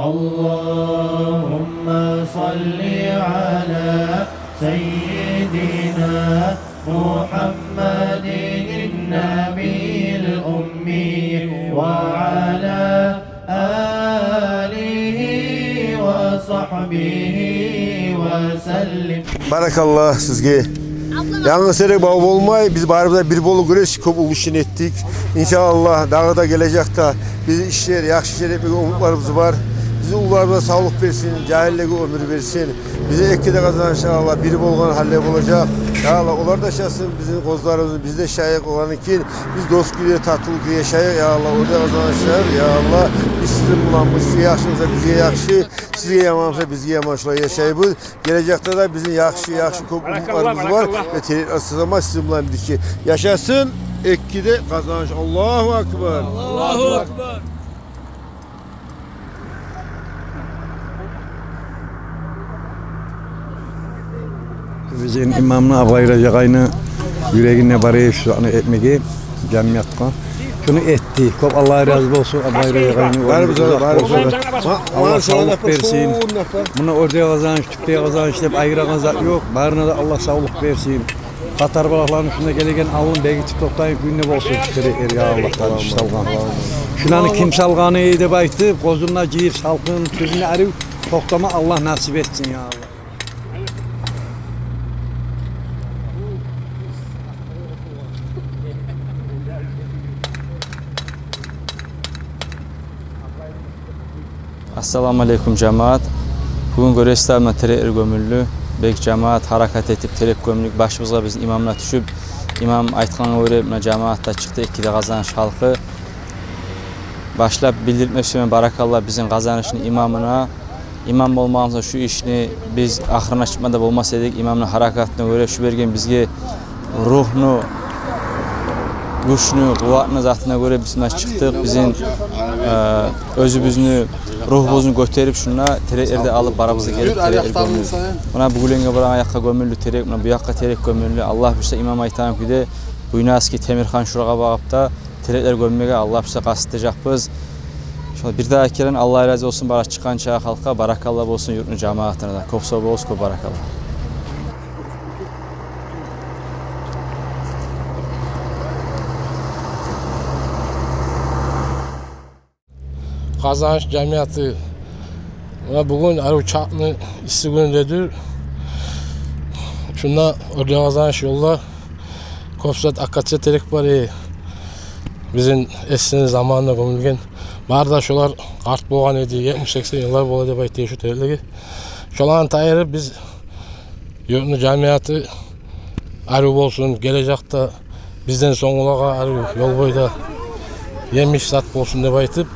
اللهم صل على سيدنا محمد النبي الأمي وعلى آله وصحبه وسلم. Barakallah sizge. Yalnız serek bağ olmay, biz bari bir bolu güreş köp uluşun ettik. İnşallah dağı da gelecekte biz işler, yaxşı işler etmek umutlarımız var. Bizi ullarımıza sağlık versin, cahilliğe ömür versin. Bize ekkide kazanan inşallah biri bolgan halle olacak. Ya Allah, onlar da yaşasın bizim kozlarımız, biz de şayık olan için biz dost güye, tatlılık güye şayık. Ya Allah, orada kazanışlar. Ya Allah, biz sizin bulanmış, size yaxşıysa bize yaxşı, size yamansa bize yamanşlar yaşayıbız. Gelecekte de bizim yaxşı köp umutlarımız var. Ve tehlike ama sizin bulanmış ki yaşasın, ekkide kazanış. Allahu Akbar. Allahu Akbar. Bizim imamına abayıracağını yüreğine barayı şu anı etmeyi cemiyatla. Şunu etti. Kop Allah razı olsun abayıracağını. Allah sağlık versin. Bunu ortaya kazanış, tüpteye kazanış deyip ayrı kazanç yok. Barına da Allah sağlık versin. Katar balaklarının şuna gelegen alın belki TikTok'tan gününe olsun çıkarır ya Allah'tan salgan. Şunanı kim salganı deyip aytı. Kozunla cihir salkın sözünü arayıp toktama Allah nasip etsin ya Allah. Assalamu alaikum cemaat. Bugün görestavma tere gömüllü. Bek cemaat harakat etip terek gömülük başımızga biz imamla düşüp imam aytkanı öğretme cemaatta çıktı. İkide kazanış halkı. Başlap bildirmek için barakallah bizim kazanışını imamına. İmam olmamızda şu işini biz ahırına çıkmada olmasaydık imamın harakatına göre şu bergen bizge ruhnu güçlü, kuvvetli zatına göre biz çıktık. Bizim özümüzünü, ruhumuzu götürüp şuna tereklerde alıp baramıza gelip terekler gömülü. Buna bu gülenge buran ayakka gömülü terek, buna bu yakka terek gömülü. Allah bize imam aytan küde bu inaski Temirhan şurağa bağıp da terekler gömmege Allah bize kastedecek biz. Bir daha keren Allah razı olsun bara çıkan çağa halka barakallah olsun yurtun cemaatine de. Kopsa olsun ko barakallah. Kazanç cemiyatı bugün Arıçaklı isti günündedir. Şunda orada kazanç yolla Kopsat Akatça terek bari bizim eski zamanında gömülgen bardaşlar kart boğan edi 70-80 yıllar bola dep aytı şu terekleri. Şolan tayırıp biz yurtun cemiyatı arı olsun gelecekte bizden soňulaga arı yol boyda yemiş zat bolsun dep aytıp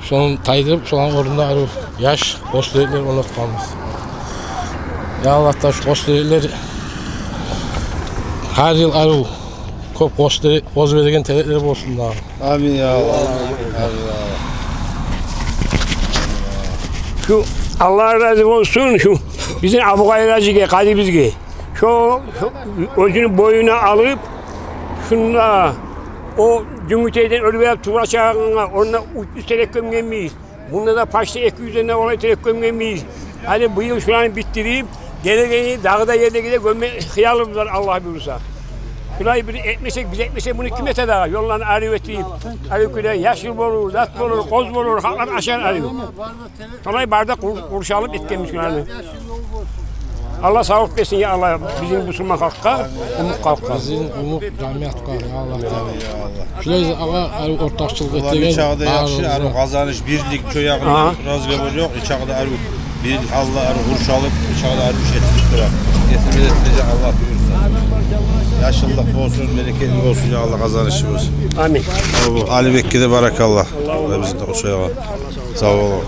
şonun taydırıp şolan orunda arı yaş kosterekler onatkanız. Ya Allah'ta şu kosterekler her yıl arı kop koz verigen terekleri bolsun da. Amin ya Allah. Şu Allah razı olsun şu bizim Abu Gayracı'ya kadı bizge. Şu özünün boyuna alıp şunla o Cumhuriyet'ten ölüverip tuğra çağına onunla 300 terek gömgemeyiz. Bunda da paşta 200'den ona terek gömgemeyiz. Hadi bu yıl şuranı bitireyim. Geleceği dağda yerde gide gömme hıyalımız var Allah buyursa. Şurayı bir etmesek biz etmesek bunu kim ete daha yollarını arıyor ettiğim. Arıyor yaşıl olur, zat olur, koz olur, halklar aşağı arıyor. Şurayı bardak kurşalıp etkemiş şuranı. Allah sağlık versin ya Allah bizim Müslüman halka, umut halka. Bizim umut camiyatka ya Allah. Şurayı Allah ortakçılık ettiğin. İçağda yaxşı, arı kazanış birlik köy yakında razgabı yok. İçağda arı bir Allah arı kurşalıp içağda arı şetlik durar. Getirmeyecek Allah buyursa. Yaşlılık olsun, bereketli olsun ya Allah kazanışı olsun. Amin. Ali Bekki'de barakallah. Bizim de o şeye var. Sağ olun.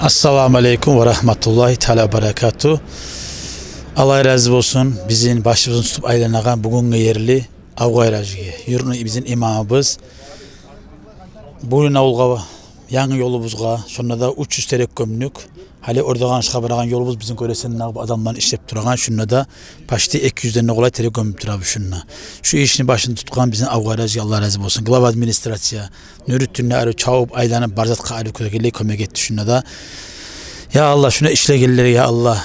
Assalamu aleykum ve rahmetullahi teala berekatuhu. Allah razı olsun bizim başımızın tutup aylanagan bugün yerli Avgayracı'ya. Yurtun bizim imamımız. Bugün avulga yangi yolumuzga şunda da 300 terek gömlük Hali orada çıkabaran yolumuz bizim göresenin bu adamların işlep durağan şunla da başta ek yüzlerine kolay tere gömüp dur abi şunla. Şu işini başını tutkan bizim avgaracı Allah razı olsun. Global administrasiya, nürüttünle arı çağıp aylanın barzatka arı kökeli kömek etti şunla da. Ya Allah şuna işle gelleri ya Allah.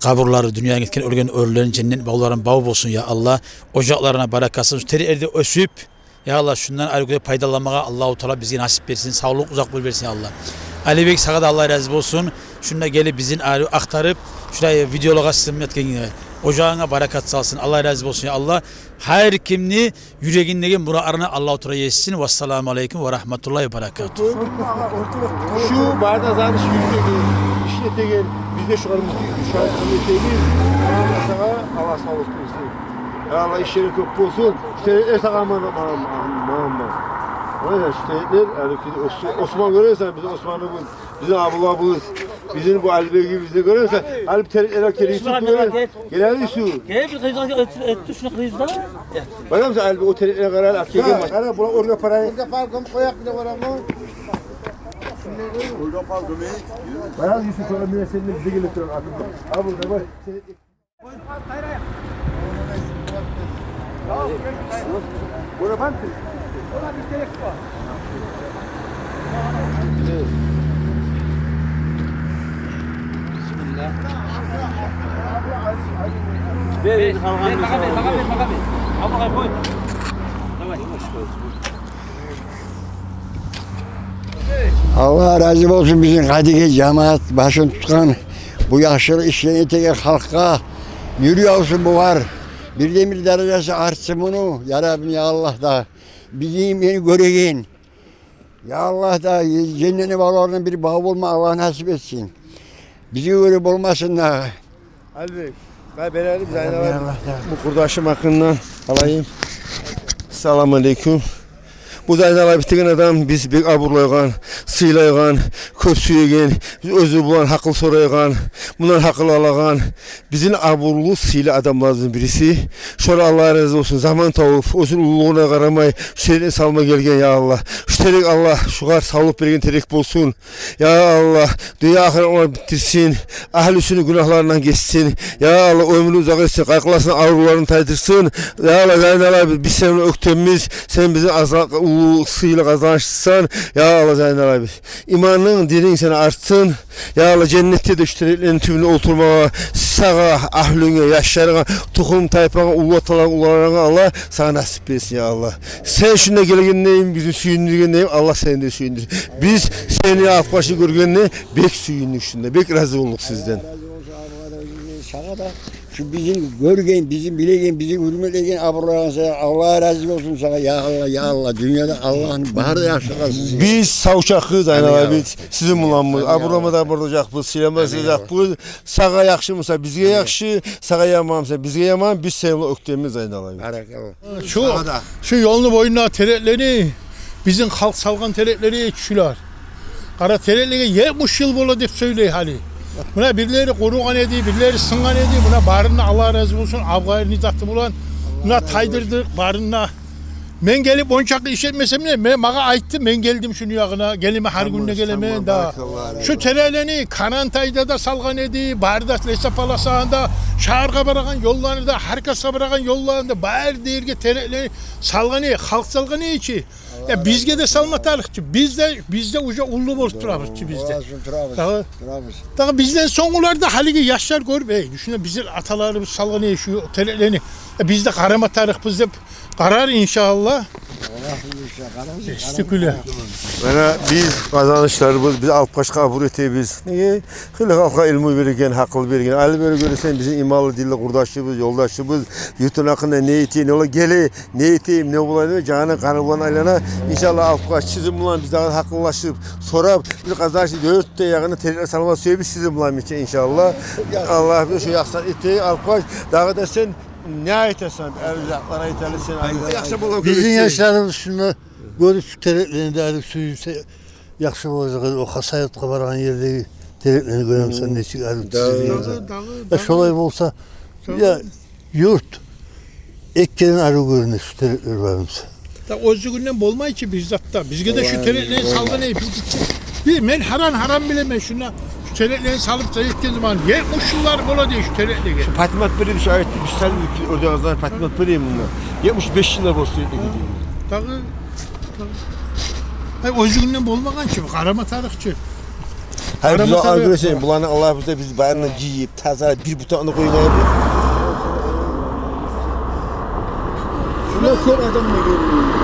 Kaburları dünyaya gitken ölgen ölülerin cennet bağların bağ olsun ya Allah. Ocaklarına barakatsın. Teri erde ösüp ya Allah şundan ayrı faydalanmaya Allah-u Teala bizi nasip versin. Sağlık uzaklık versin ya Allah. Ali Bey sağa da Allah razı olsun. Şuna gelip bizim ayrı aktarıp şuraya videolaga sığmayatken ocağına barakat salsın. Allah razı olsun ya Allah. Her kimni yüreğindeki buralarına Allah-u Teala yesin. Vesselamu aleyküm ve rahmetullahi ve berekatuhu. Şu barda zanış işlete gel. Biz de şu an komiteyiz. Allah sağlık versin. Allah işleri çok olsun. İşte aman. Öyle işte Osman görürsen bizim Osman'ı bizim ablamız bizim bu Ali Bey'i bizde görürsen Alp terekleri tutuyor. Gelen şu. Gel bir kızlar etti şunu kızlar. Bakın sen Alp o terekleri karar akıya gelmez. Ara buna oraya parayı. Orada farkım koyak bile var ama. Orada farkım. Bayağı Yusuf sonra bir seninle bize gelip duran aklımda. Abi burada bak. Buna bak. Ona bir terek var. Bismillah. Ver. Abla koy. Allah razı olsun bizim Kadıköy cemaat başını tutan bu yaşlı işleyen halka yürüyor olsun bu var. Bir demir derecesi artsın bunu. Ya Rabbi ya Allah da bizim beni göreyim. Ya Allah da cennetin bağlarının bir bağ olma Allah nasip etsin. Bizi görüp olmasın da. Ali Bey, ben beraber Zaynab bu kurdaşım hakkında alayım. Selamun aleyküm. Bu Zaynab bittiğin adam biz bir aburlaygan, sıylaygan, köp süyegen, biz özü bulan hakkıl soraygan, bundan hakkıl alagan, bizim aburlu sıyla adamlarımızın birisi. Şöyle Allah razı olsun, zaman tavuk, özün ululuğuna karamay, şu tereğine salma gelgen ya Allah. Şu terek Allah, şu kadar sağlık bergen terek bolsun. Ya Allah, dünya ahiret onu bitirsin, ahlüsünü günahlarından geçsin. Ya Allah, ömrünü uzak etsin, kaykılasın, ağrılarını taydırsın. Ya Allah, Zaynab abi, biz seninle öktemiz, sen bizim sıyla kazançlısan. Ya Allah Zaynab abi, imanın, dinin seni artsın. Ya Allah, cennette de şu tereklerin tümünü oturmaya, sağa, ahlüne, yaşlarına, tohum tayfana, ulu atalarına, ularına Allah sana nasip etsin ya Allah. Sen şuna gelgenleyim, bizim suyunluğundayım, Allah seni de suyundur. Biz seni afkaşı görgenle bek suyunluk şunda, bek razı olduk sizden. Şu bizim görgen, bizim bilegen, bizim hürmet egen aburlarınsa Allah razı olsun sana ya Allah ya Allah. Dünyada Allah'ın baharda yaşlasın. Biz savuşakız Zaynab abi, sizin mulamız. Aburamada burdacakbız, silemezecekbız. Sağa yakşımsa bizge yakşı, sağa yamansa bizge yaman. Biz seninle öktemiz Zaynab abi. Barakallah. Şu yolunu boyuna terekleri, bizim halk salgan terekleri çüler. Kara terekleri 70 yıl bola dep söyley hali. Buna birileri koruğan ediyor, birileri sıngan ediyor. Buna barınına Allah razı olsun, avgayır nizatı bulan. Buna taydırdık barınına. Ben gelip onçaklı işletmesem ne? Ben bana aitti, ben geldim şunu yakına. Gelime her günde gelemeyin daha. Şu tereleni Karantay'da da salgan ediyor, barda Lesapala sahanda, Şaharga bırakan yollarında, Harkas'a bırakan yollarında, bayır değirge tereleni salgan ediyor, halk salgan ediyor ki. Ya bizge de salmatarlık ki, bizde uca ullu boz turabız ki bizde. Daha bizden songularda haligi yaşlar görüp, düşünün bizim atalarımız salgan ediyor şu tereleni. Bizde karamatarlık bizde. Karar inşallah. İstiküle. Bana biz kazanışlarımız, biz Alpaş kabul eteyiz. Niye? Hılı halka ilmi verirken, hakkıl verirken. Ali böyle görürsen bizim imalı dille kurdaşımız, yoldaşımız, yurtun hakkında ne eteyim, ne ola gele, ne eteyim, ne bulayım, canı kanı bulan aylana. İnşallah Alpaş sizin bulan biz daha hakkılaşıp, sorab, bir kazanışı 4'te yakını tekrar salma söyleyip sizin bulan için inşallah. Allah bize şu yaksan eteyi Alpaş, daha da sen ne ayetasan, evlatlara yeterlisin. Bizim yaşlarımız şunu görüp şu tereklerini de suyu yakşı olacak. O hasayat kabaran yerdeki tereklerini göremsen ne çıkar. Şolay olsa ya yurt ekkenin arı görünür şu terekler varımız. Da özgürlüğünden bolmay ki bizde bizge de şu terekleri salgın biz gideceğiz. Ben haram bilemem şuna. şu terekleri salıp da ettiğin zaman 70 yıllar bola diye şu terekleri. Şu Patimat Bey'e bir şey ayettik. Biz sen orada ağızdan Patimat Bey'im bunlar. 75 yıllar boş terekle gidiyor. Tabii. Hayır, özgünlüğün bulmagan ki bu karama tarıkçı. Hayır bize arkadaşlar bulanı Allah bize biz bayanla giyip taze bir butağını koymayı Şuna çok adam mı geliyor?